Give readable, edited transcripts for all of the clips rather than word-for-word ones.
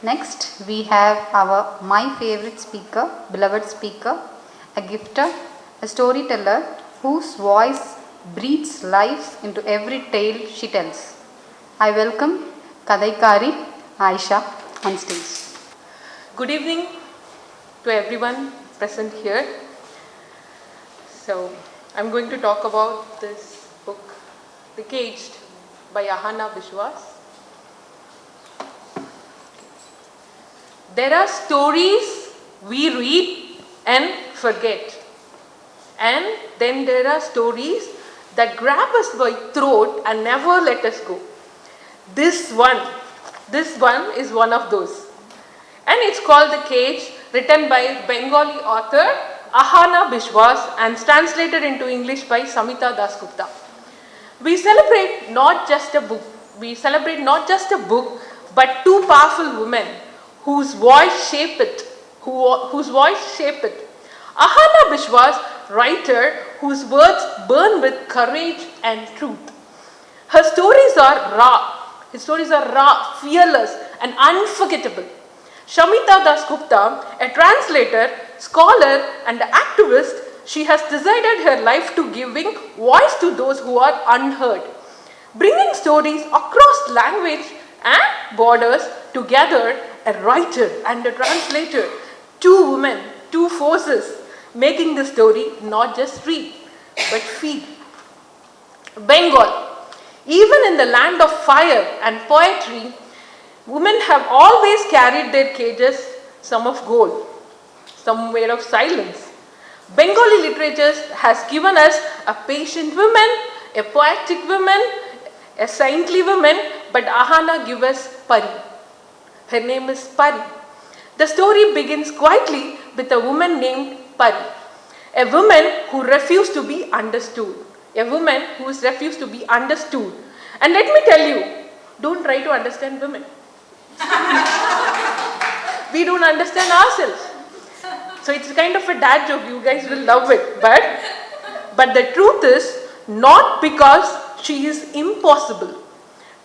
Next, we have my favorite speaker, beloved speaker, a gifter, a storyteller whose voice breathes life into every tale she tells. I welcome Kadaikari Ayesha on stage. Good evening to everyone present here. So, I'm going to talk about this book, The Caged by Ahana Biswas. There are stories we read and forget. And then there are stories that grab us by throat and never let us go. This one is one of those. And it's called The Cage, written by Bengali author Ahana Biswas and translated into English by Samita Dasgupta. We celebrate not just a book, but two powerful women whose voice shape it. Ahana Biswas, writer whose words burn with courage and truth. Her stories are raw, fearless and unforgettable. Shamita Dasgupta, a translator, scholar and activist, she has decided her life to giving voice to those who are unheard, bringing stories across language and borders together. A writer and a translator, two women, two forces, making the story not just read but feel. Bengal, even in the land of fire and poetry, women have always carried their cages, some of gold, some made of silence. Bengali literature has given us a patient woman, a poetic woman, a saintly woman, but Ahana gives us Pari. Her name is Pari. The story begins quietly with a woman named Pari, a woman who refused to be understood. And let me tell you, don't try to understand women. We don't understand ourselves. So it's kind of a dad joke, you guys will love it. But the truth is, not because she is impossible,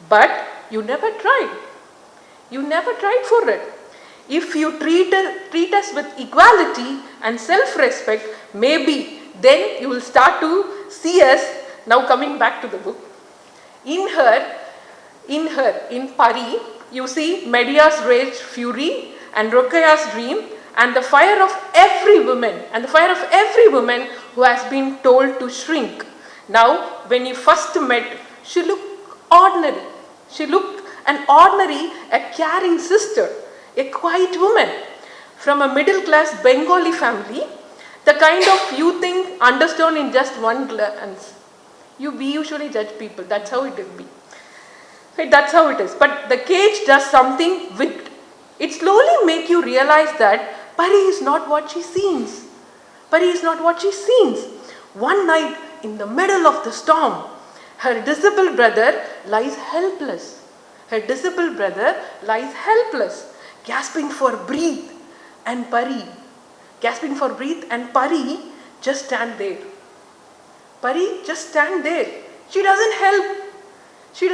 but you never tried. You never tried for it. If you treat us with equality and self-respect, maybe then you will start to see us. Now coming back to the book. In Pari, you see Medea's rage, fury, and Rokaya's dream, and the fire of every woman, who has been told to shrink. Now, when you first met, she looked ordinary. A caring sister, a quiet woman from a middle-class Bengali family, the kind of you think understood in just one glance. We usually judge people, that's how it will be. Right, that's how it is. But the cage does something wicked. It slowly makes you realize that Pari is not what she seems. One night, in the middle of the storm, her disabled brother lies helpless. Gasping for breath, and Pari just stand there. She doesn't help. She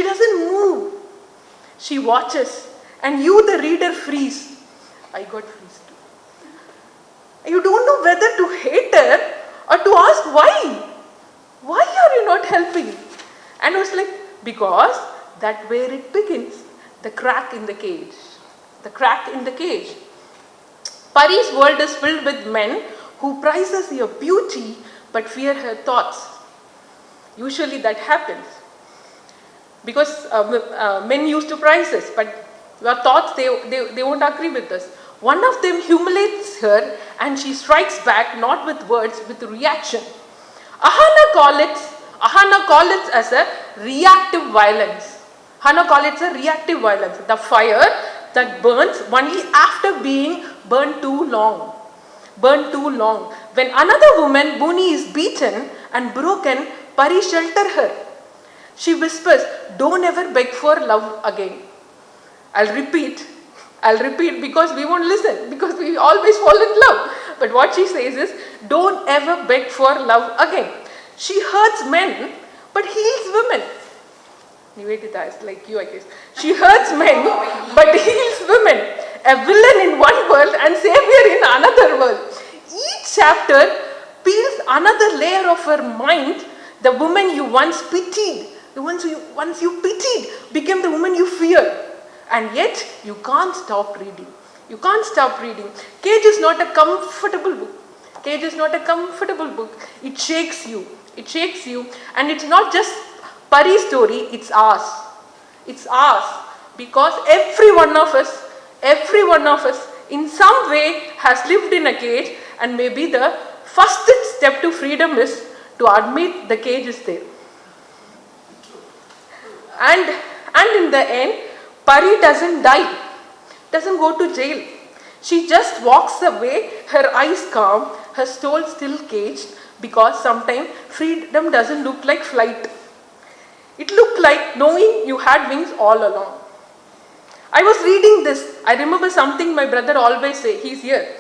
doesn't move. She watches, and you, the reader, freeze. I got freeze too. You don't know whether to hate her or to ask why. Why are you not helping? And I was like, because that's where it begins. The crack in the cage. Pari's world is filled with men who prizes your beauty but fear her thoughts. Usually that happens. Because men used to prize us, but your thoughts, they won't agree with us. One of them humiliates her and she strikes back, not with words, with reaction. Ahana calls it as a reactive violence. The fire that burns only after being burned too long. When another woman, Buni, is beaten and broken, Pari shelters her. She whispers, don't ever beg for love again. I'll repeat because we won't listen, because we always fall in love. But what she says is, don't ever beg for love again. She hurts men, but heals women. Nivedita is like you, I guess. She hurts men, but a villain in one world and savior in another world. Each chapter peels another layer of her mind. The woman you once pitied, the ones you once you pitied, became the woman you fear. And yet, you can't stop reading. You can't stop reading. Cage is not a comfortable book. Cage is not a comfortable book. It shakes you. It shakes you. And it's not just Pari's story, it's ours. It's ours. Because every one of us, in some way has lived in a cage, and maybe the first step to freedom is to admit the cage is there. And in the end, Pari doesn't die, doesn't go to jail. She just walks away, her eyes calm, her soul still caged, because sometimes freedom doesn't look like flight. It looked like knowing you had wings all along. I was reading this. I remember something my brother always say. He's here.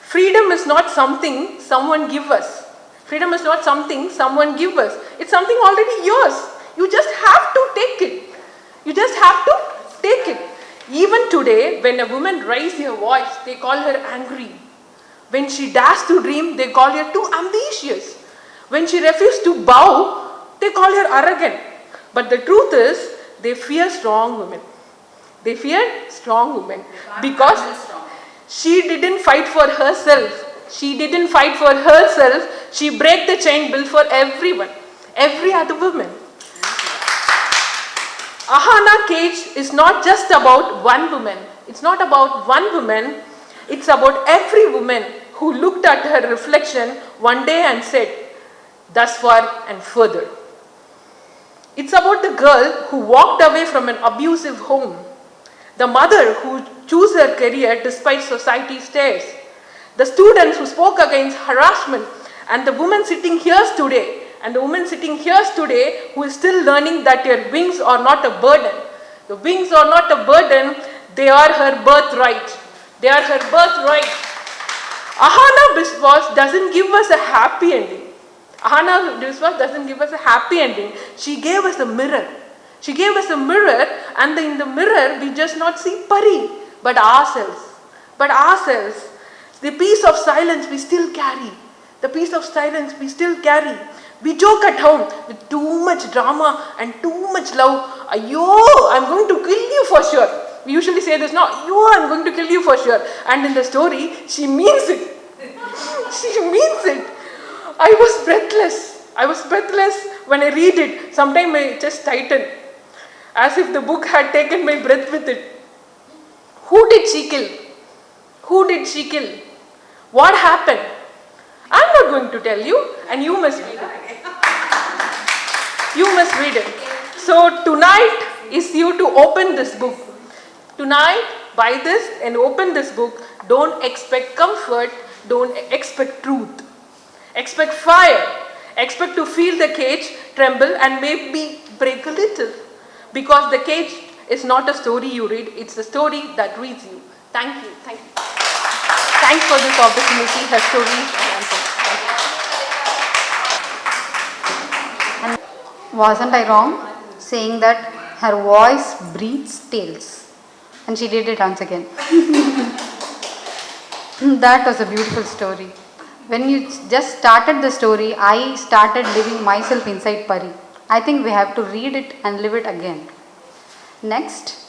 Freedom is not something someone give us. Freedom is not something someone give us. It's something already yours. You just have to take it. You just have to take it. Even today, when a woman raises her voice, they call her angry. When she dares to dream, they call her too ambitious. When she refuses to bow, they call her arrogant. But the truth is, they fear strong women. They fear strong women because she didn't fight for herself. She didn't fight for herself. She break the chain built for everyone, every other woman. Ahana cage is not just about one woman. It's not about one woman. It's about every woman who looked at her reflection one day and said, thus far and further. It's about the girl who walked away from an abusive home, the mother who chose her career despite society's stares, the students who spoke against harassment, and the woman sitting here today, who is still learning that your wings are not a burden. The wings are not a burden, they are her birthright. They are her birthright. Ahana Biswas doesn't give us a happy ending. Ahana Biswas doesn't give us a happy ending. She gave us a mirror. She gave us a mirror, and in the mirror we just not see Pari, but ourselves. But ourselves. The piece of silence we still carry. The piece of silence we still carry. We joke at home with too much drama and too much love. Ayo, I'm going to kill you for sure. We usually say this, no, I'm going to kill you for sure. And in the story, she means it. She means it. I was breathless. I was breathless when I read it. Sometimes my chest tightened, as if the book had taken my breath with it. Who did she kill? Who did she kill? What happened? I'm not going to tell you, and you must read it. You must read it. So tonight is you to open this book. Tonight, buy this and open this book. Don't expect comfort. Don't expect truth. Expect fire. Expect to feel the cage tremble and maybe break a little. Because the cage is not a story you read. It's a story that reads you. Thank you. Thank you. Thanks for this opportunity. Her stories and answers. And wasn't I wrong saying that her voice breathes tales? And she did it once again. That was a beautiful story. When you just started the story, I started living myself inside Pari. I think we have to read it and live it again. Next.